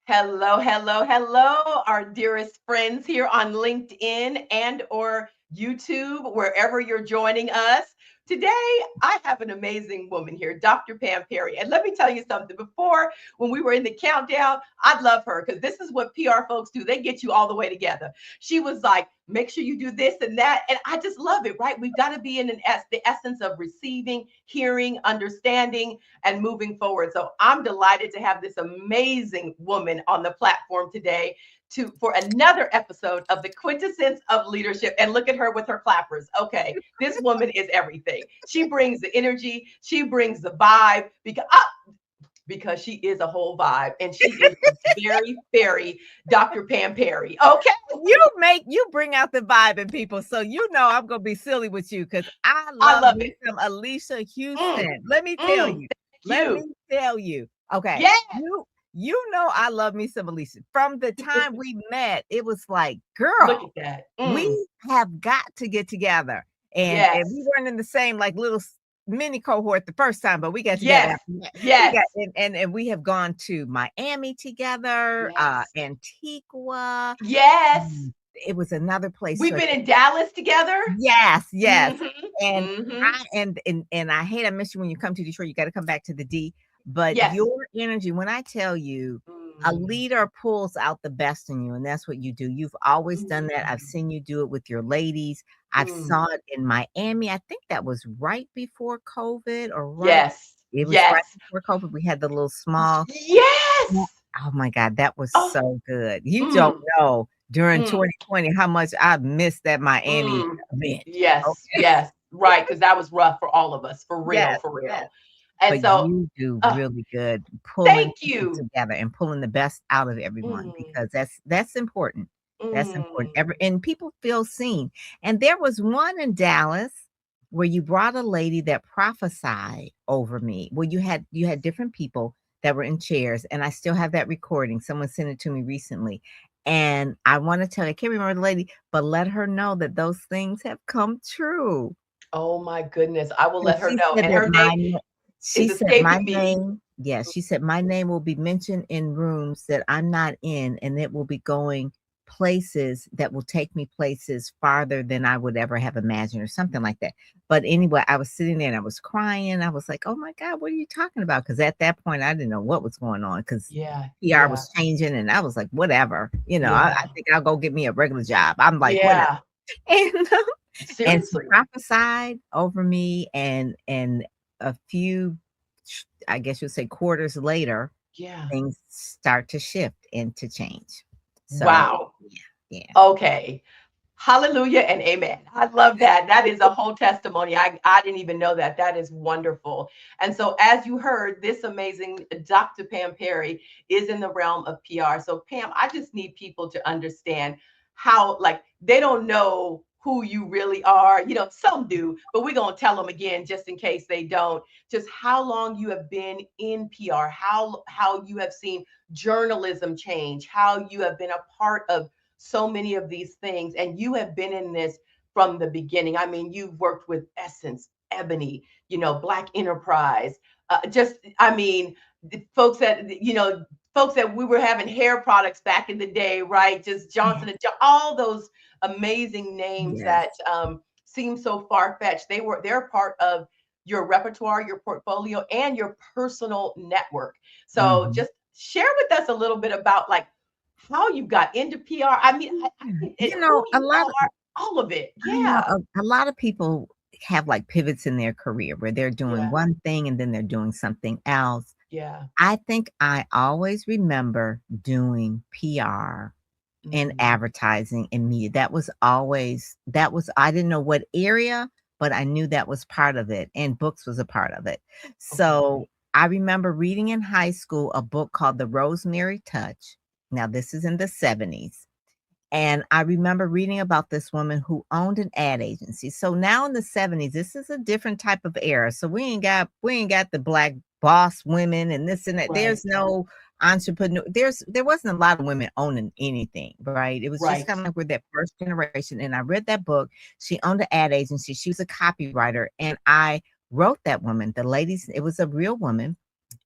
Hello, hello, hello, our dearest friends here on LinkedIn and or YouTube, wherever you're joining us. Today, I have an amazing woman here, Dr. Pam Perry. And let me tell you something. Before, when we were in the countdown, I love her because this is what PR folks do. They get you all the way together. She was like, make sure you do this and that. And I just love it, right? We've got to be in the essence of receiving, hearing, understanding, and moving forward. So I'm delighted to have this amazing woman on the platform today for another episode of the Quintessence of Leadership. And look at her with her clappers. Okay, this woman is everything. She brings the energy, she brings the vibe because she is a whole vibe, and she is very, very Dr. Pam Perry. Okay. You bring out the vibe in people, so I'm gonna be silly with you because I I love love me it. some Alicia Houston. Mm, Let me tell mm, you. Let me you. tell you. Okay, Yes. you know I love me some Alicia. From the time we met, it was like, Look girl, at that. we have got to get together. And we Yes. weren't in the same like little mini cohort the first time, but we got together Yes. after that. We Yes. got and we have gone to Miami together, Yes. Antigua. Yes. It was another place We've too. been in Dallas together. Yes, yes. Mm-hmm. And Mm-hmm. I hate I miss you when you come to Detroit. You got to come back to the D. But Yes. your energy, when I tell you, a Mm, leader pulls out the best in you, and that's what you do. You've always done that. I've mm, seen you do it with your ladies. I've mm. saw it in Miami. I think that was right before COVID, or right. Yes. It was right Yes. before COVID. We had the little small. Yes. Oh my God, that was Oh. so good. You don't Mm, know during mm, 2020 how much I missed that Miami mm. event. Yes. Okay. Yes. Right. Because that was rough for all of us. For real. Yes, For yes. real. And But so, you do uh, really good pulling thank people you. together and pulling the best out of everyone, Mm, because that's important. That's important. mm. And people feel seen. And there was one in Dallas where you brought a lady that prophesied over me. Well, you had different people that were in chairs, and I still have that recording. Someone sent it to me recently. And I want to tell you, I can't remember the lady, but let her know that those things have come true. Oh my goodness. I will And let her know. And her name she is said my escaping me. name, yes, she said my name will be mentioned in rooms that I'm not in, and it will be going places that will take me places farther than I would ever have imagined, or something like that. But anyway, I was sitting there and I was crying. I was like, "Oh my God, what are you talking about?" Because at that point, I didn't know what was going on, because Yeah. PR Yeah. was changing, and I was like, "Whatever, I Yeah. think I'll go get me a regular job." I'm like, "Whatever." Yeah. And she Seriously. prophesied over me, and a few, I guess you'd say, quarters later, Yeah. things start to shift and to change. So, Wow. yeah, yeah. Okay. Hallelujah and amen. I love that. That is a whole testimony. I didn't even know that. That is wonderful. And so, as you heard, this amazing Dr. Pam Perry is in the realm of PR. So, Pam, I just need people to understand how, like, they don't know who you really are. Some do, but we're going to tell them again just in case they don't. Just how long you have been in PR, how you have seen journalism change, how you have been a part of so many of these things. And you have been in this from the beginning. I mean, you've worked with Essence, Ebony, Black Enterprise. I mean, folks that we were having hair products back in the day, right? Just Yeah. Johnson and all those amazing names Yes. that seem so far fetched. They're part of your repertoire, your portfolio, and your personal network. So Mhm. just share with us a little bit about like how you got into PR. I mean, Yeah. who A you lot are, all of it. I know Yeah. a lot of people have like pivots in their career where they're doing Yeah. one thing and then they're doing something else. Yeah. I think I always remember doing PR and Mm, advertising and media. I didn't know what area, but I knew that was part of it, and books was a part of it. So okay. I remember reading in high school a book called The Rosemary Touch. Now this is in the 70s. And I remember reading about this woman who owned an ad agency. So now in the 70s, this is a different type of era. So we ain't got the black boss women and this and that. There's Right. no entrepreneur. There wasn't a lot of women owning anything, right? It was just Right. kind of like we're that first generation. And I read that book. She owned an ad agency. She was a copywriter. And I wrote that woman, the ladies, it was a real woman.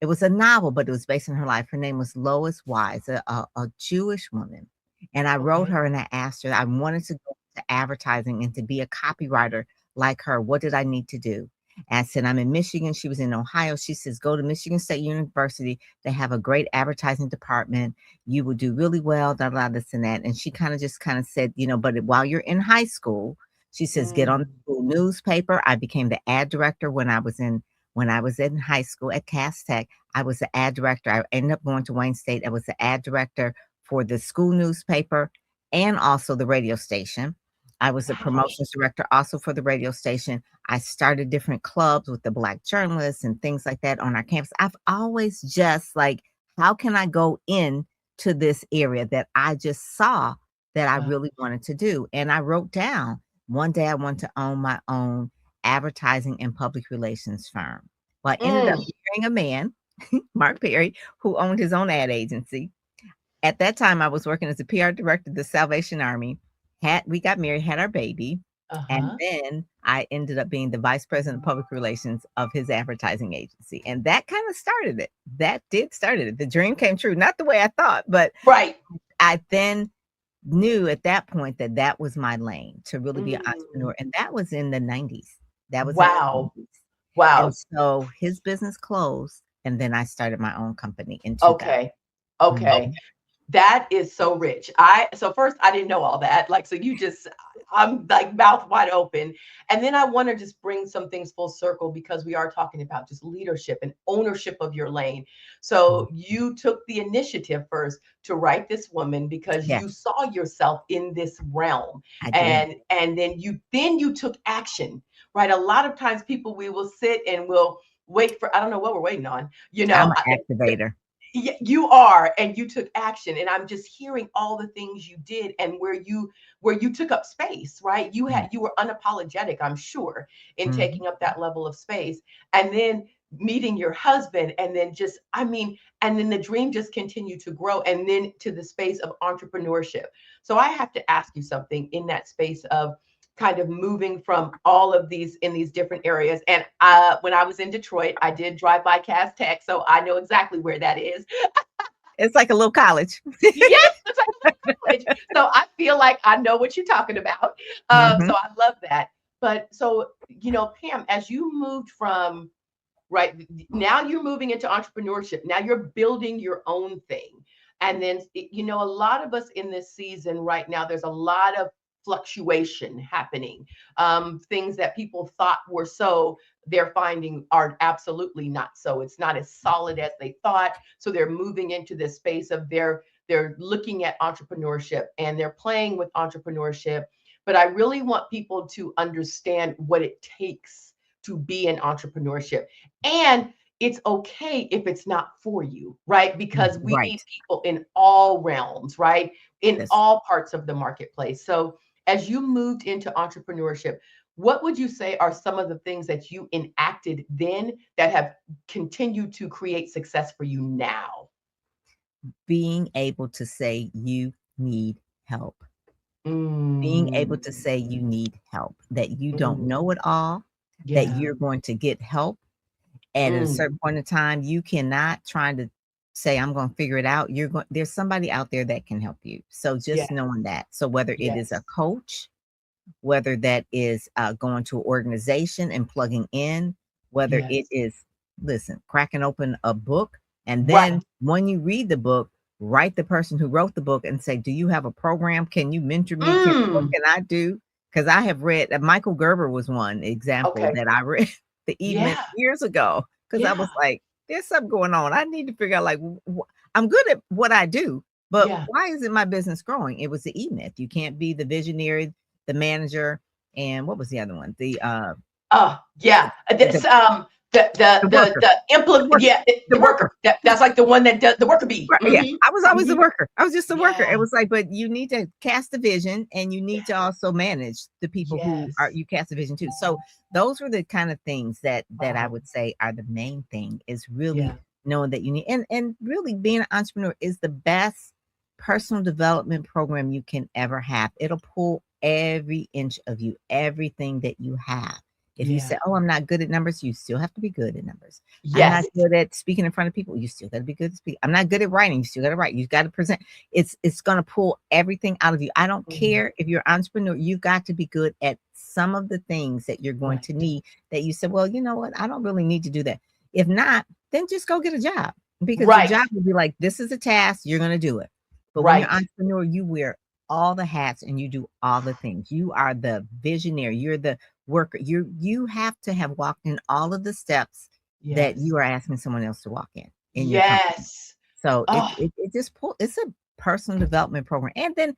It was a novel, but it was based on her life. Her name was Lois Wise, a Jewish woman. And I wrote Okay. her and I asked her, I wanted to go into advertising and to be a copywriter like her. What did I need to do? And I said, I'm in Michigan. She was in Ohio. She says, go to Michigan State University. They have a great advertising department. You will do really well, da, da, this and that. And she kind of said, but while you're in high school, she says, get on the Mm. school newspaper. I became the ad director when I was in high school at Cass Tech. I was the ad director. I ended up going to Wayne State. I was the ad director for the school newspaper and also the radio station. I was the Wow. promotions director also for the radio station. I started different clubs with the Black journalists and things like that on our campus. I've always just like, how can I go in to this area that I just saw that I Wow. really wanted to do? And I wrote down one day I want to own my own advertising and public relations firm. Well, I ended up Mm. marrying a man, Mark Perry, who owned his own ad agency. At that time, I was working as a PR director of the Salvation Army. We got married, had our baby, and Uh-huh. then I ended up being the vice president of public relations of his advertising agency, and that kind of started it. That did start it. The dream came true, not the way I thought, but Right. I then knew at that point that that was my lane to really be an Mm. entrepreneur, and that was in the 90s. That was in the Wow. 90s. And Wow. so his business closed, and then I started my own company in 2000. Okay. Okay. Mhm. That is so rich. So first I didn't know all that. Like, so I'm like mouth wide open. And then I want to just bring some things full circle because we are talking about just leadership and ownership of your lane. So you took the initiative first to write this woman because Yeah, you saw yourself in this realm. I did. And then you took action, right? A lot of times people, we will sit and we'll wait for, I don't know what we're waiting on, I'm an activator. you are, and you took action, and I'm just hearing all the things you did and where you took up space, right? Yeah. You were unapologetic, I'm sure, in Mhm. taking up that level of space, and then meeting your husband, and then just, I mean, and then the dream just continued to grow, and then to the space of entrepreneurship. So I have to ask you something in that space of kind of moving from all of these in these different areas. And when I was in Detroit, I did drive by Cass Tech, so I know exactly where that is. It's like a little college. Yes, it's like a little college. So I feel like I know what you're talking about. So Mhm. I love that. But so, Pam, as you moved from, right, now you're moving into entrepreneurship. Now you're building your own thing. And then, a lot of us in this season right now, there's a lot of fluctuation happening. Things that people thought were so, they're finding are absolutely not so. It's not as solid as they thought. So they're moving into this space of they're looking at entrepreneurship and they're playing with entrepreneurship. But I really want people to understand what it takes to be in entrepreneurship. And it's okay if it's not for you, right? Because we Right. need people in all realms, right? In That's all parts of the marketplace. So as you moved into entrepreneurship, what would you say are some of the things that you enacted then that have continued to create success for you now? being able to say you need help. Being able Mm, to say you need help, that you don't mm, know it all, that yeah. you're going to get help. And at a Mm, certain point in time, you cannot try to say, I'm going to figure it out. There's somebody out there that can help you. So yeah. just knowing that. So whether it is a Yes. coach, whether that is going to an organization and plugging in, whether it Yes. is, listen, cracking open a book. And Right. then when you read the book, write the person who wrote the book and say, do you have a program? Can you mentor me? What Mm, can I do? Because I have read, Michael Gerber was one example okay. that I read the evening Yeah. years ago. Because I Yeah. was like, there's something going on. I need to figure out, like, I'm good at what I do, but Yeah. why isn't my business growing? It was the E myth. You can't be the visionary, the manager, and what was the other one? Oh, yeah. The This the worker, the implement, worker, yeah, the the worker. worker. That's like the one that does the worker bee. Right, yeah, I was always a Hmm. worker. I was just a worker. It Yeah. was like, but you need to cast the vision and you need to Yes. also manage the people who are Yes. you cast the vision to. So those were the kind of things that I Oh, would say are the main thing is really yeah. knowing that you need and really being an entrepreneur is the best personal development program you can ever have. It'll pull every inch of you, everything that you have. If you Yeah. say, "Oh, I'm not good at numbers," you still have to be good at numbers. I'm not Yes. good at speaking in front of people. You still got to be good at speak. I'm not good at writing. You still got to write. You got to present. It's going to pull everything out of you. I don't Mhm. care if you're an entrepreneur. You've got to be good at some of the things that you're going Right. to need. That you said, "Well, you know what? I don't really need to do that." If not, then just go get a job because the Right. job will be like, "This is a task. You're going to do it." But when you're Right. an entrepreneur, you wear all the hats and you do all the things. You are the visionary. You're the worker. You have to have walked in all of the steps that Yes. you are asking someone else to walk in your company. Yes. So Oh, it just it's a personal development program. And then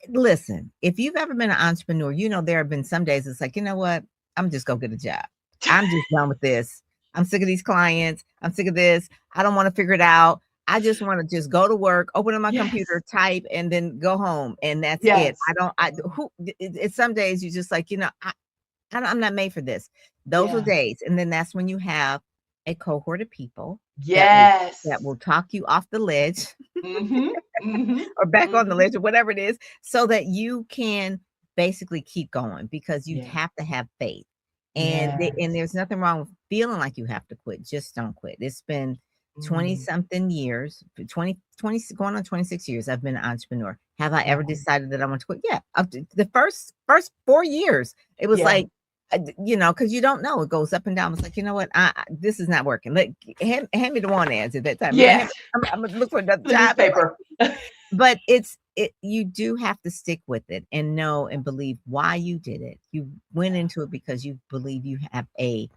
listen, if you've ever been an entrepreneur, you know there have been some days it's like, you know what? I'm just gonna get a job. I'm just done with this. I'm sick of these clients. I'm sick of this. I don't want to figure it out. I just want to just go to work, open up my yes. computer, type, and then go home. And that's it. Yes. I don't, I who it's some days you just like, I'm not made for this. Those are Yeah. days, and then that's when you have a cohort of people that will that Yes. will talk you off the ledge Mhm. Mhm. or back on the Mhm. ledge or whatever it is, so that you can basically keep going because you Yeah. have to have faith. And Yes. there's nothing wrong with feeling like you have to quit. Just don't quit. It's been 20 Mm. something years, 20 going on 26 years I've been an entrepreneur. Have I ever Wow. decided that I want to quit? Yeah. Up to the first 4 years, it was Yeah. like because you don't know. It goes up and down. It's like, you know what? This is not working. Hand me the one ads at that time. It's like, Yes. I'm gonna look for another The job. newspaper. But you do have to stick with it and know and believe why you did it. You went Yeah. into it because you believe you have a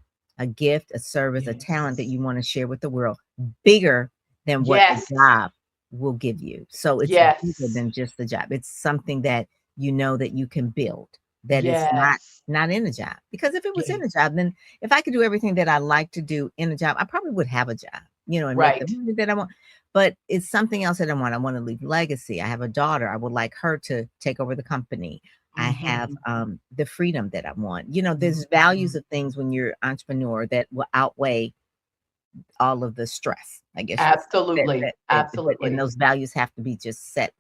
gift, a service, a talent that Yes. you want to share with the world bigger than what a Yes. job will give you. So it's bigger Yes. than just the job. It's something that you know that you can build, that is Yes. not in a job. Because if it was Yeah. in a job, then if I could do everything that I like to do in a job, I probably would have a job, and make the Right. money that I want. But it's something else that I want. I want to leave legacy. I have a daughter. I would like her to take over the company. I have Mhm. the freedom that I want. There's values Mhm. of things when you're entrepreneur that will outweigh all of the stress, I guess you would say. Absolutely. But and Absolutely. those values have to be just set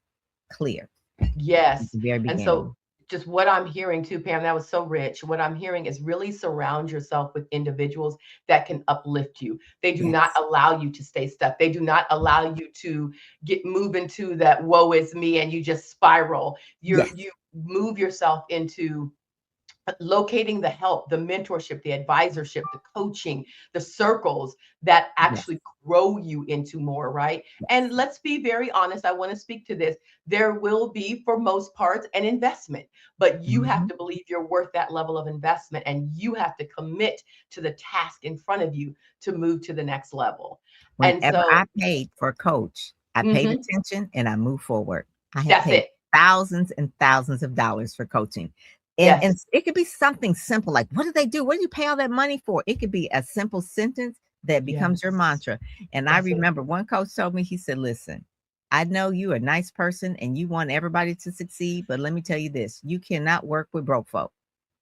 clear at Yes. the very And so beginning. just what I'm hearing too, Pam, that was so rich. What I'm hearing is really surround yourself with individuals that can uplift you. They do not Yes. allow you to stay stuck. They do not allow you to get move into that woe is me and you just spiral. Yes. You move yourself into locating the help, the mentorship, the advisorship, the coaching, the circles that Yes. actually grow you into more, right? And Yes. let's be very honest. I want to speak to this. There will be, for most parts, an investment, but you have Mhm. to believe you're worth that level of investment and you have to commit to the task in front of you to move to the next level. And Whenever so, I paid for a coach, I paid mhm, attention and I moved forward. I have that's paid it. thousands and thousands of dollars for coaching. And Yes. it could be something simple like, "What did they do? What did you pay all that money for?" It could be a simple sentence that becomes your Yes. mantra. And I That's it. remember one coach told me, he said, "Listen, I know you're a nice person and you want everybody to succeed, but let me tell you this, you cannot work with broke folk."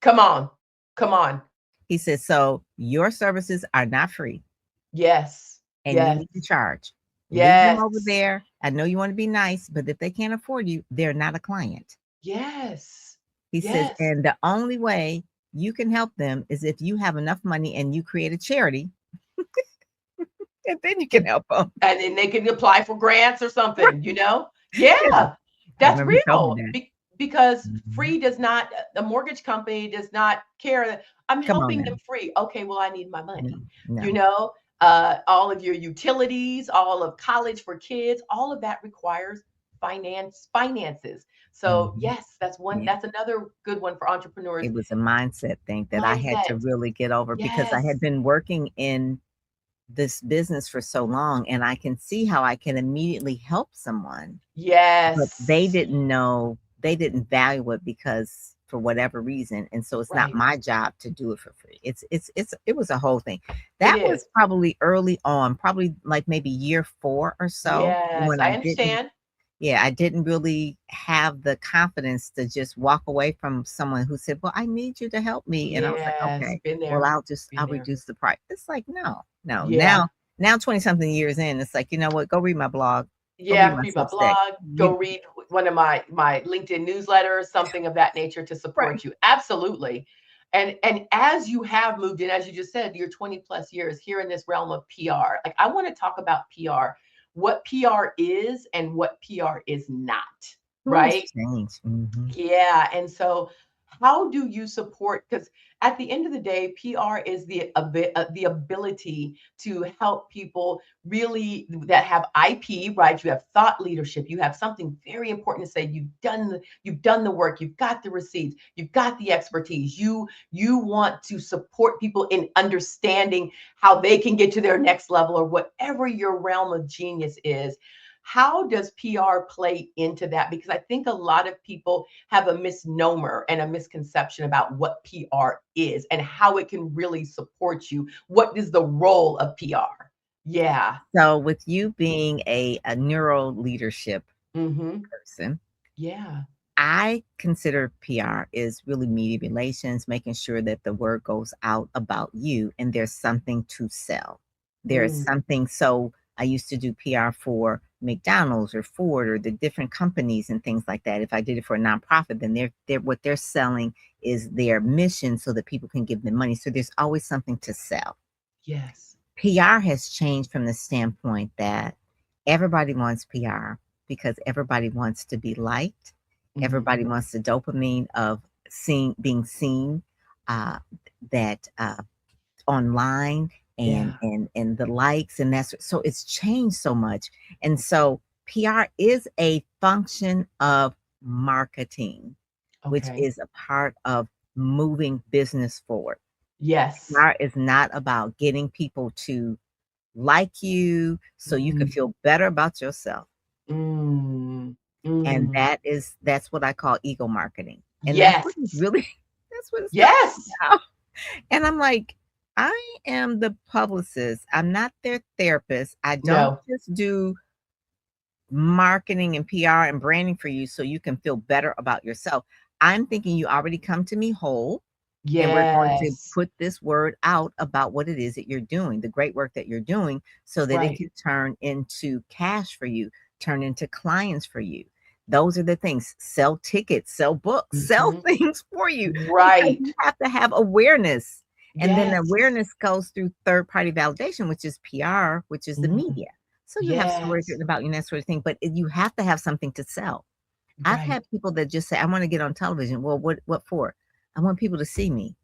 Come on. Come on. He said, "So your services are not free Yes. and you Yes. need to charge. Leave them over Yes. there. I know you want to be nice, but if they can't afford you, they're not a client." Yes. He says, Yes. "And the only way you can help them is if you have enough money and you create a charity, and then you can To help them." and then they can apply for grants or Right. something, you know? Yeah. Yeah. I That's remember he told me real that. because Mhm. free does not a mortgage company does not care that I'm Come on helping now. them free. Okay, well, I need my No, money. You no. know, all of your utilities, all of college for kids, all of that requires finances. So Mhm. yes, that's one. Yeah. That's another good one for entrepreneurs. It was a mindset thing that I had to Mindset. really get over because I Yes. had been working in this business for so long and I can see how I can immediately help someone. But they Yes. didn't know, they didn't value it because for whatever reason, and so it's not Right. my job to do it for free. It was a whole thing. It That was is. probably early on, probably like maybe year 4 or so Yes, when I I didn't understand. yeah, I didn't really have the confidence to just walk away from someone who said, "Well, I need you to help me." And I was like, Yes, "Okay, been well, there, I'll been there. reduce the price." It's like, no, no. Yeah, Now 20 something years in, it's like, you know what? Go read my blog. Go read yeah, my read my Substack. blog, go You read one of my LinkedIn newsletters, something of that nature to right. support you. Absolutely. And as you have moved in, as you just said, you're 20 plus years here in this realm of PR. Like, I want to talk about PR, what PR is and what PR is not, Ooh, it's right? changed. Yeah. And so, how do you support? Because at the end of the day, PR is the ability to help people really that have IP, right? You have thought leadership. You have something very important to say. You've done the work. You've got the receipts. You've got the expertise. You want to support people in understanding how they can get to their next level or whatever your realm of genius is. How does PR play into that? Because I think a lot of people have a misnomer and a misconception about what PR is and how it can really support you. What is the role of PR? Yeah. So with you being a neuro leadership Mm-hmm. person, Yeah. I consider PR is really media relations, making sure that the word goes out about you and there's something to sell. There is Mm, something. So I used to do PR for McDonald's or Ford or the different companies and things like that. If I did it for a nonprofit, then they're what they're selling is their mission so that people can give them money. So there's always something to sell. yes. PR has changed from the standpoint that everybody wants PR because everybody wants to be liked. Mm-hmm. Everybody wants the dopamine of being seen, uh, that online and Yeah. and the likes and that's so it's changed so much. And so PR is a function of marketing, which Okay. is a part of moving business forward. Yes. PR is not about getting people to like you so you can Mm, feel better about yourself. mm, And mm. that's what I call ego marketing. And that's what it's Yes. really that's what it's really Yes. about. And I'm like, I am the publicist. I'm not their therapist. I don't No. just do marketing and PR and branding for you so you can feel better about yourself. I'm thinking you already come to me whole. And we're going to Yes. put this word out about what it is that you're doing, the great work that you're doing, so that it Right. can turn into cash for you, turn into clients for you. Those are the things. Sell tickets, sell books, sell Hmm. things for you because Right. you have to have awareness. And then the Yes. awareness goes through third party validation, which is PR, which is the Mm, media. So you have stories yes. written about you and that sort of thing, but you have to have something to sell. I've Right. had people that just say, I want to get on television. Well, what for? I want people to see me.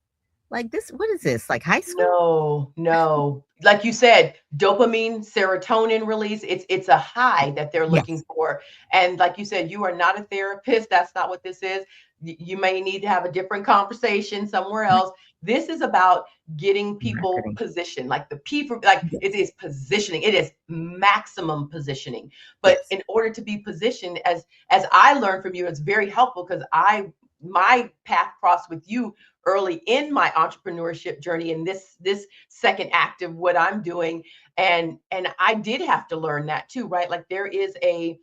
Like this, what is this? Like high school? No, no. Like you said, dopamine, serotonin release, it's a high that they're looking Yes. for. And like you said, you are not a therapist. That's not what this is. You may need to have a different conversation somewhere else. This is about getting people Marketing. positioned. Like the P for like it Yes. is positioning. It is maximum positioning. But Yes. in order to be positioned, as I learned from you, it's very helpful because I my path crossed with you early in my entrepreneurship journey in this second act of what I'm doing. And I did have to learn that too, right? Like there is a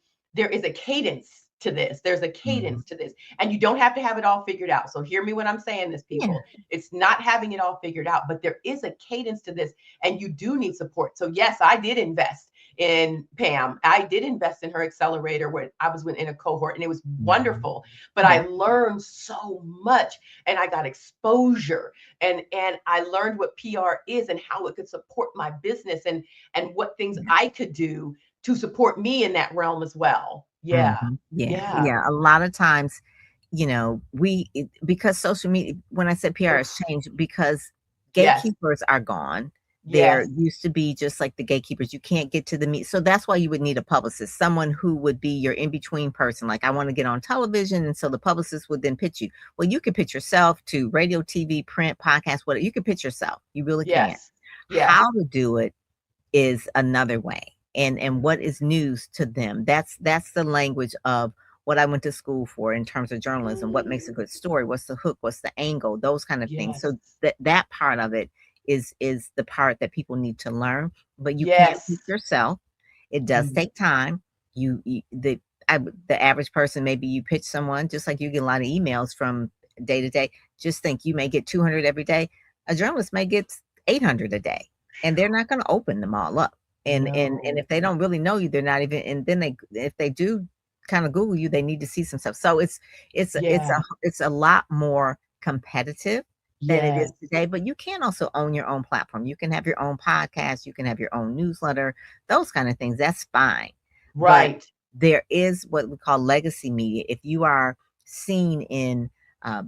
cadence to this. There's a Mhm. cadence to this. And you don't have to have it all figured out. So hear me when I'm saying this, Yeah. people. It's not having it all figured out, but there is a cadence to this and you do need support. So yes, I did invest in Pam. I did invest in her accelerator when I was in a cohort and it was Mhm. wonderful. But I Yeah. learned so much and I got exposure and I learned what PR is and how it could support my business and what things Yeah. I could do to support me in that realm as well. Yeah. Yeah. Yeah. Yeah. A lot of times, because social media, when I said PR has Oof. changed, because Yes. gatekeepers are gone. There Yes. used to be just like the gatekeepers, you can't get to the meet. So that's why you would need a publicist, someone who would be your in between person. Like, I want to get on television. And so the publicist would then pitch you. Well, you could pitch yourself to radio, TV, print, podcast, whatever. You could pitch yourself. You really can. Yes. Yes. How to do it is another way. And what is news to them, that's the language of what I went to school for in terms of journalism. What makes a Mm, good story? What's the hook? What's the angle? Those kind of things. yes. So that part of it is the part that people need to learn. But you can't teach Yes. yourself. It does Mm, take time. The average person, maybe you pitch someone, just like you get a lot of emails from day to day. Just think you may get 200 every day. A journalist may get 800 a day, and they're not going to open them all up. And no. if they don't really know you, they're not even. And then if they do kind of Google you, they need to see some stuff. So it's Yeah. a lot more competitive than it is Yes. today. But you can also own your own platform. You can have your own podcast, you can have your own newsletter, those kind of things. That's fine. But Right. there is what we call legacy media. If you are seen in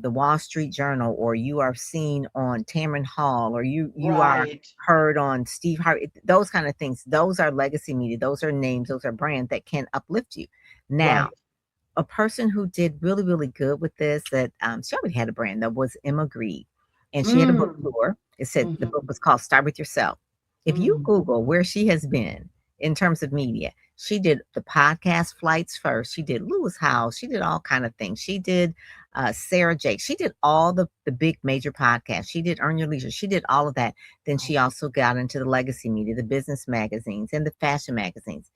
the Wall Street Journal, or you are seen on Tamron Hall, or you are Right. heard on Steve Harvey, those kind of things, those are legacy media. Those are names, those are brands that can uplift you. Now, Right. a person who did really, really good with this, that she already had a brand, that was Emma Grede. And she had a book Mm. tour. It said the book Mhm. was called Start With Yourself. If you Mm. Google where she has been in terms of media, she did the podcast flights first. She did Lewis House. She did all kind of things. She did Sarah Jake. She did all the big major podcasts. She did Earn Your Leisure. She did all of that. Then she Right. also got into the legacy media, the business magazines and the fashion magazines.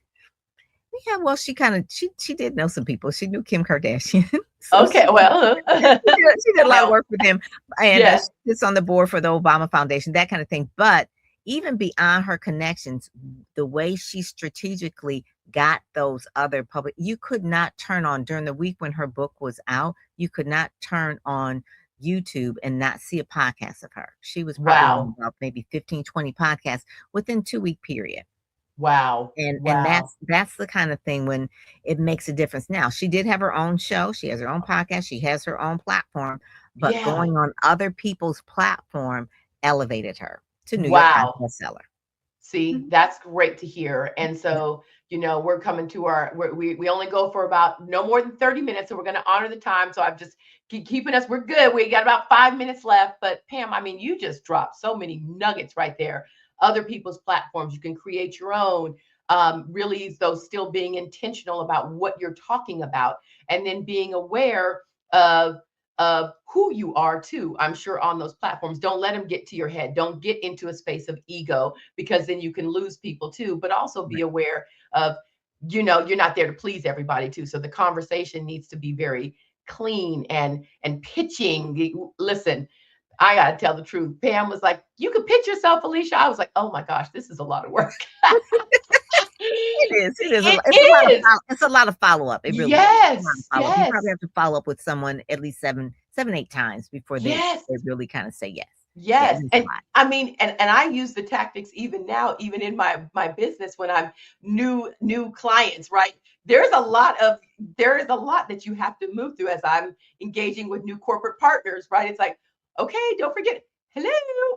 Yeah, well, she did know some people. She knew Kim Kardashian, so Okay. Well, she did a lot of well, work with them, and yes. she sits on the board for the Obama Foundation, that kind of thing. But even beyond her connections, the way she strategically got those other public, you could not turn on during the week when her book was out. You could not turn on YouTube and not see a podcast of her. She was probably on Wow. about maybe 15, 20 podcasts within 2 week period. Wow. And Wow. that's the kind of thing when it makes a difference. Now, she did have her own show, she has her own podcast, she has her own platform, but Yeah. going on other people's platform elevated her to New York Times Wow. bestseller. See, Mhm. that's great to hear. And Yeah, so, we're coming to we only go for about no more than 30 minutes. So we're going to honor the time. So I'm just keeping us, we're good. We got about 5 minutes left. But Pam, I mean, you just dropped so many nuggets right there. Other people's platforms, you can create your own. Really, though, still being intentional about what you're talking about, and then being aware of who you are too. I'm sure on those platforms, don't let them get to your head. Don't get into a space of ego, because then you can lose people too. But also be right. aware of, you're not there to please everybody too. So the conversation needs to be very clean and pitching. Listen, I gotta tell the truth. Pam was like, "You could pitch yourself, Alicia." I was like, "Oh my gosh, this is a lot of work." It is It it's a lot of is. it's a lot of follow-up, it really is. It's a lot of Yes, follow-up. You probably yes, have to follow up with someone at least 7, 8 times before yes. they really kind of say yes. Yeah, it Yes, is a and lot. I mean, and I use the tactics even now, even in my business when I'm new clients, right? There is a lot that you have to move through as I'm engaging with new corporate partners, right? It's like, okay, don't forget, hello,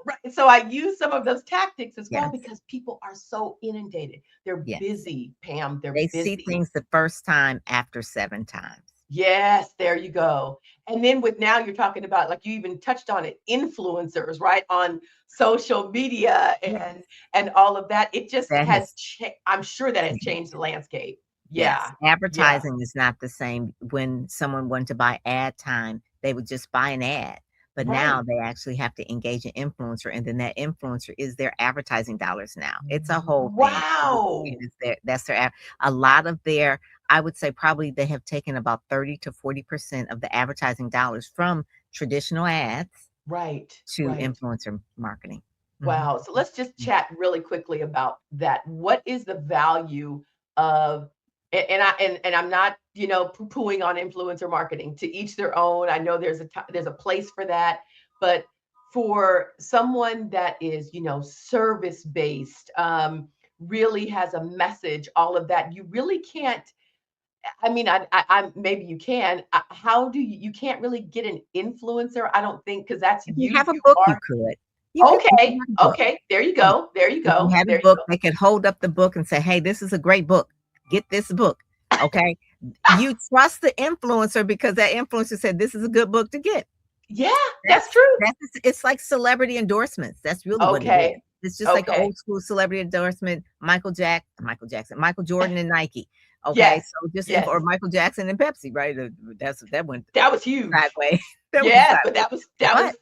right? So I use some of those tactics as well, Yes, because people are so inundated. They're yes. busy, Pam. They're They see busy. things the first time after 7 times. Yes, there you go. And then with now you're talking about, like you even touched on it, influencers, right? On social media Yes. and all of that. It just That has has I'm sure that has changed changed. the landscape. Yes, Yeah. Yeah. advertising is not the same. When someone wanted to buy ad time, they would just buy an ad, but now Right. they actually have to engage an influencer, and then that influencer is their advertising dollars now. It's a whole thing. It Wow. is their that's their ad a lot of their I would say probably they have taken about 30 to 40% of the advertising dollars from traditional ads Right. to Right. influencer marketing. Mhm. Wow. So let's just chat really quickly about that. What is the value of, and I'm not, poo-pooing on influencer marketing. To each their own. I know there's a place for that, but for someone that is, service based, really has a message, all of that, you really can't. I mean, I maybe you can. How do you can't really get an influencer? I don't think, because that's If you you. have a You book, you are. could. You can Okay, have a book. okay, there you Yeah. go, there you If you go, have a there you book, go. they could hold up the book and say, "Hey, this is a great book. Get this book." Okay? You trust the influencer because that influencer said, "This is a good book to get." Yeah, that's That's true. it's like celebrity endorsements. That's really what it is. Okay, It's just like an okay, old school celebrity endorsement, Michael Jackson, Michael Jordan and Nike. Okay? yes, So just yes, or Michael Jackson and Pepsi, right? That went that was huge. sideways. That went Yes, but sideways. that was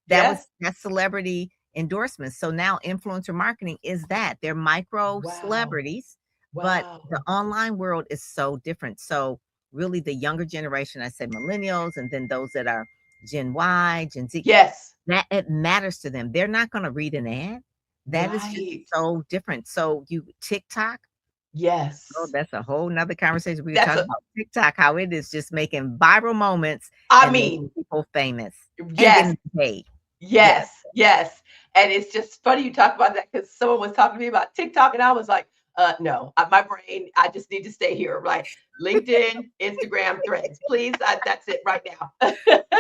But yes. that's celebrity endorsements. So now influencer marketing is that. They're micro Wow, celebrities, but the wow. online world is so different. So really the younger generation, I say millennials, and then those that are Gen Y, Gen Z, Yes, that it matters to them. They're not going to read an ad. That is just right. so different. So you TikTok, oh, Yes, that's a whole nother conversation. We could that's talk a. about TikTok, how it is just making viral moments I and mean, making people famous and yes, getting paid. Yes. Yes, yes. And it's just funny you talk about that because someone was talking to me about TikTok, and I was like, no, my brain, I just need to stay here. Like LinkedIn, Instagram, Threads, please. That's it right now.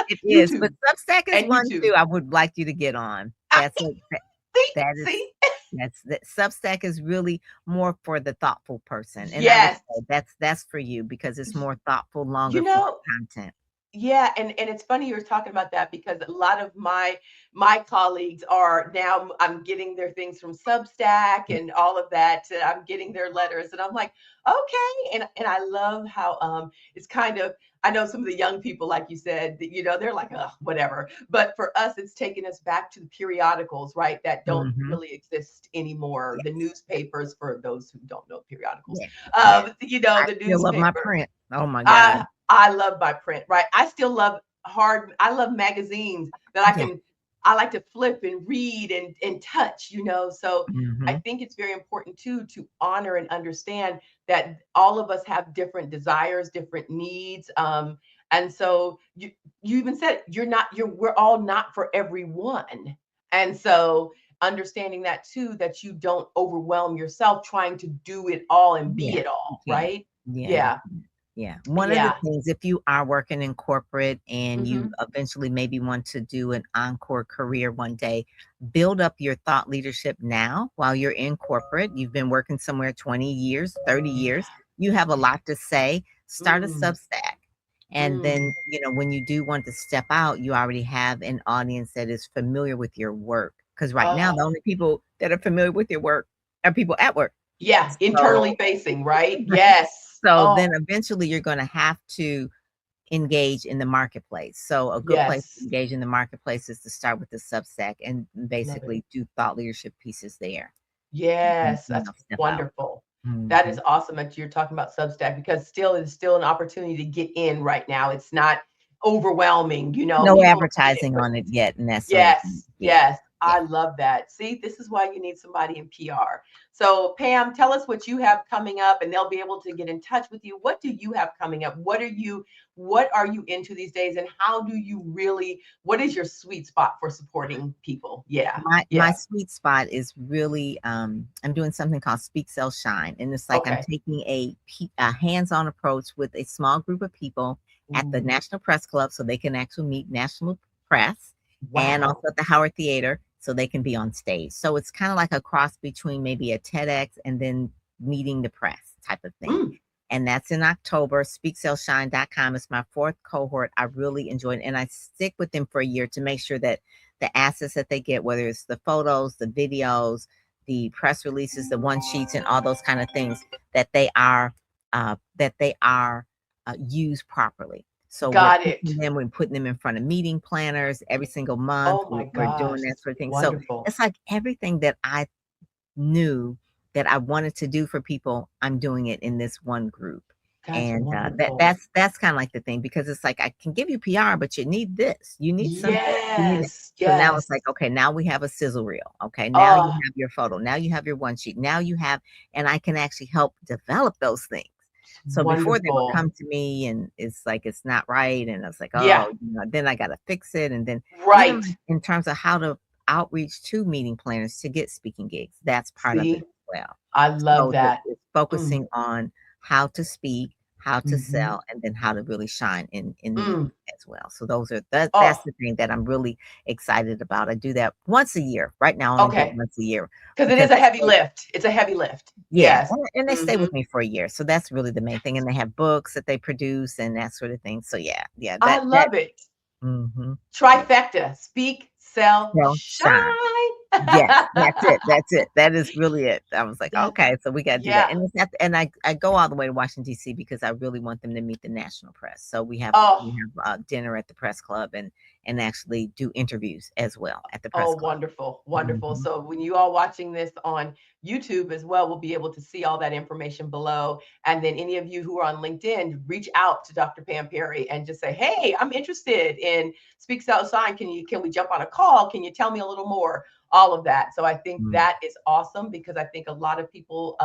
It is, but YouTube Substack is and one YouTube. too I would like you to get on. I, see, That is see, that Substack is really more for the thoughtful person, and I would yes. say that's for you because it's more thoughtful, You longer form know, content. yeah, and it's funny you're talking about that because a lot of my colleagues are now I'm getting their things from Substack and all of that. And I'm getting their letters and I'm like, okay. And I love how it's kind of I know some of the young people, like you said, that, they're like, oh, whatever. But for us, it's taken us back to the periodicals, right? That don't Mhm. really exist anymore. The Yes. newspapers, for those who don't know periodicals, Yeah. Yeah. I the still love my newspaper. print. Oh my god. I love my print, right? I still love I love magazines that Yeah. I like to flip and read and touch, So I Mhm. think it's very important too to honor and understand that all of us have different desires, different needs. And so you even said we're all not for everyone. And so understanding that too, that you don't overwhelm yourself trying to do it all and be Yeah. it You all, can't. right? Yeah, you Yeah. can't. Yeah. One of the Yeah. things, if you are working in corporate and you Mhm. eventually maybe want to do an encore career one day, build up your thought leadership now while you're in corporate. You've been working somewhere 20 years, 30 years. You have a lot to say. Start a Mm, Substack. And then, mm. when you do want to step out, you already have an audience that is familiar with your work. Because right now, Oh, the only people that are familiar with your work are people at work. yeah, So internally facing, right? Yes. so Oh, then eventually you're gonna have to engage in the marketplace. So a good place to yes. engage in the marketplace is to start with the Substack and Love it. basically do thought leadership pieces there and then, Yes, that's step out. wonderful. That is Mhm. awesome that you're talking about Substack because still an opportunity to get in right now. It's not overwhelming, No people get it advertising on it quickly. yet and that sort of thing. Yes, Yeah. yes. Yeah. I love that. See, this is why you need somebody in PR. So, Pam, tell us what you have coming up and they'll be able to get in touch with you. What do you have coming up? What are you into these days and how do you really what is your sweet spot for supporting people? Yeah. My Yeah. sweet spot is really I'm doing something called Speak Sell Shine, and it's like I'm Okay. taking a hands-on approach with a small group of people at the Ooh, National Press Club so they can actually meet national press, and also wow. at the Howard Theater so they can be on stage. So it's kind of like a cross between maybe a TEDx and then meeting the press type of thing. Mm, And that's in October. SpeakSellShine.com is my fourth cohort. I really enjoyed it. And I stick with them for a year to make sure that the assets that they get, whether it's the photos, the videos, the press releases, the one sheets, and all those kind of things, that they are used properly. So got it. we're putting them in front of meeting planners every single month. Oh my We're doing gosh, that that's sort of thing. So wonderful. it's like everything that I knew that I wanted to do for people, I'm doing it in this one group. That's And wonderful. that's kind of like the thing because it's like I can give you PR, but you need this, you need something, you need it. Yes, So now yes. it's like, okay, now we have a sizzle reel. Okay, now you Oh, have your photo, now you have your one sheet, now you have, and I can actually help develop those things. So before they would wonderful. come to me and it's like it's not right, and I was like, Yeah, oh, then I got to fix it, and then even right. like in terms of how to outreach to meeting planners to get speaking gigs, that's part of it See, as well. I love So that. it's Mm, focusing on how to speak, how to mhm, sell, and then how to really shine in the meeting mm. as well. So that's Oh, the thing that I'm really excited about. I do that once a year. Right now, I only do it okay. once a year Because it because is a heavy lift. It's a heavy lift. yeah, Yes. and they stay Hmm. with me for a year. So that's really the main thing. And they have books that they produce and that sort of thing. So yeah, yeah, I that love it. yeah. Trifecta. Speak, sell, They'll shine. Yes, shine. that's it, that's it. That is really it. I was like, That's "Okay, so we gotta do that." yeah. And it's at and I go all the way to Washington, DC because I really want them to meet the national press. So Oh, we have dinner at the press club and actually do interviews as well at the press oh, club. wonderful, wonderful. Mhm. So when you all watching this on YouTube as well, we'll be able to see all that information below. And then any of you who are on LinkedIn, reach out to Dr. Pam Perry and just say, "Hey, I'm interested in Speak South Sign. Can we jump on a call? Can you tell me a little more?" all of that. So I think Mm. that is awesome because I think a lot of people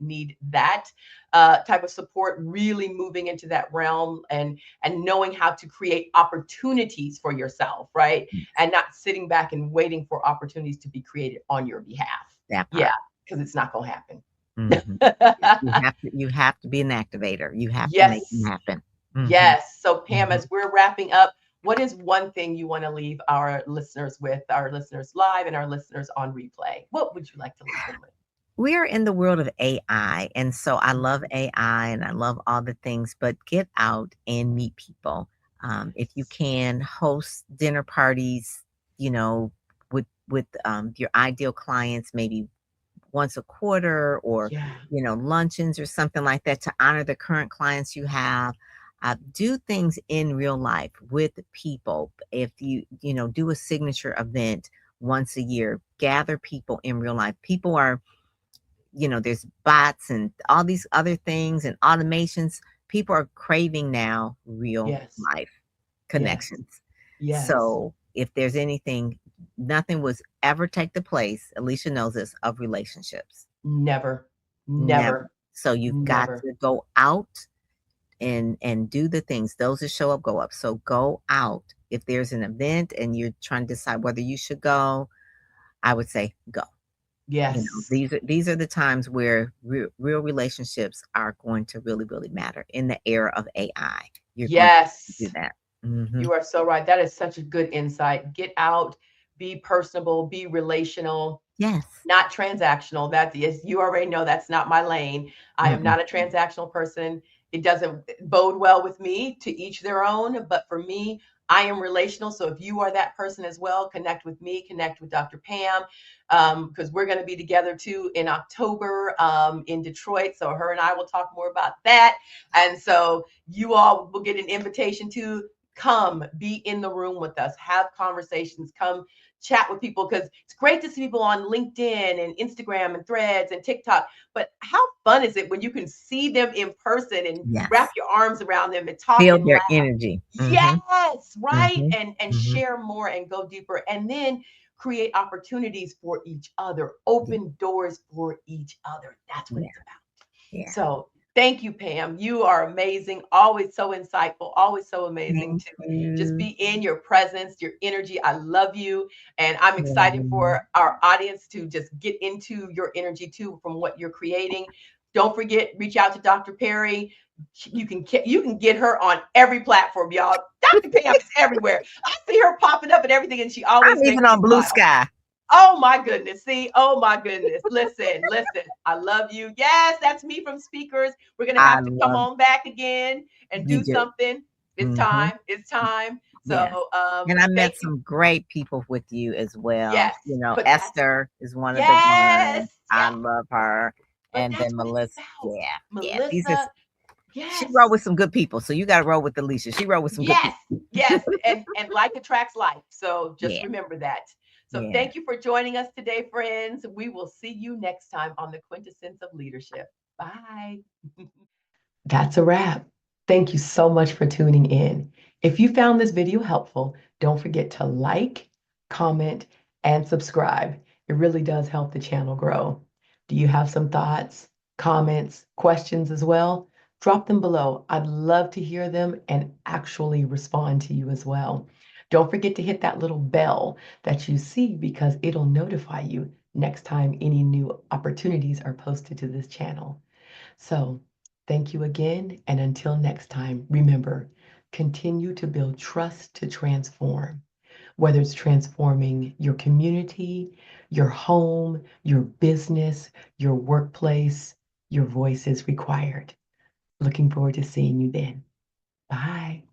need that type of support, really moving into that realm and knowing how to create opportunities for yourself, right? And not sitting back and waiting for opportunities to be created on your behalf. That Yeah, part. because it's not going to happen. Mhm. You have to be an activator. You have to make them Yes. happen. Mhm, Yes. So, Pam, mhm. as we're wrapping up, what is one thing you want to leave our listeners with, our listeners live and our listeners on replay? What would you like to leave them with? We are in the world of AI, and so I love Mhm. AI and I love all the things, but get out and meet people. If you Yes. can host dinner parties, you know, with your ideal clients, maybe once a quarter or, Yeah. luncheons or something like that to honor the current clients you have. Do things in real life with people. If do a signature event once a year, gather people in real life. People are, there's bots and all these other things and automations. People are craving now real Yes. life Yes. connections. Yes. So if there's anything, nothing was ever take the place, Alicia knows this, of relationships. Never. Never. Never. So you've got Never. to go out and do the things. Those that show up go up. So go out. If there's an event and you're trying to decide whether you should go, I would say go. Yes. These are the times where real relationships are going to really, really matter in the era of AI. You're going to do Yes. that. Hmm. You are so right. That is such a good insight. Get out, be personable, be relational, Yes. not transactional. That is, you already know that's not my lane. I am Mm-mm. not a transactional person. It doesn't bode well with me, to each their own. But for me, I am relational. So if you are that person as well, connect with me, connect with Dr. Pam, because we're going to be together too in October in Detroit. So her and I will talk more about that. And so you all will get an invitation to come be in the room with us, have conversations, come chat with people, because it's great to see people on LinkedIn and Instagram and Threads and TikTok. But how fun is it when you can see them in person and wrap Yes. your arms around them and talk Feel and their laugh? energy. Hmm. Yes, right. Hmm. And Hmm. share more and go deeper, and then create opportunities for each other, Yeah. open doors for each other. That's what Yeah. it's about. Yeah. So thank you, Pam. You are amazing, always so insightful, always so amazing Thank to just you. be in your presence, your energy. I love you. And I'm excited Yeah. for our audience to just get into your energy too from what you're creating. Don't forget, reach out to Dr. Perry. You can get her on every platform, y'all. Dr. Pam is everywhere. I see her popping up and everything, and she always I'm makes even me on Blue smile. Sky. Oh my goodness. See, oh my goodness. Listen, listen. I love you. Yes, that's me from Speakers. We're going to I have to come love on back again and you do do. something. It's Hmm. time. It's time. Yes. So, And I thank met you. some great people with you as well. Yes, but that's Esther is one of the yes, ones. I yes, love her. but And that's then what it's Melissa. about. Yeah. Yeah. These is Melissa, she rode yes. with some good people. So you gotta roll with Alicia. She rode with some good Yes, people. yes, and like attracts like. So just Yeah. remember that. So Yeah. thank you for joining us today, friends. We will see you next time on the Quintessence of Leadership. Bye. That's a wrap. Thank you so much for tuning in. If you found this video helpful, don't forget to like, comment, and subscribe. It really does help the channel grow. Do you have some thoughts, comments, questions as well? Drop them below. I'd love to hear them and actually respond to you as well. Don't forget to hit that little bell that you see because it'll notify you next time any new opportunities are posted to this channel. So, thank you again. And until next time, remember, continue to build trust to transform, whether it's transforming your community, your home, your business, your workplace, your voice is required. Looking forward to seeing you then. Bye.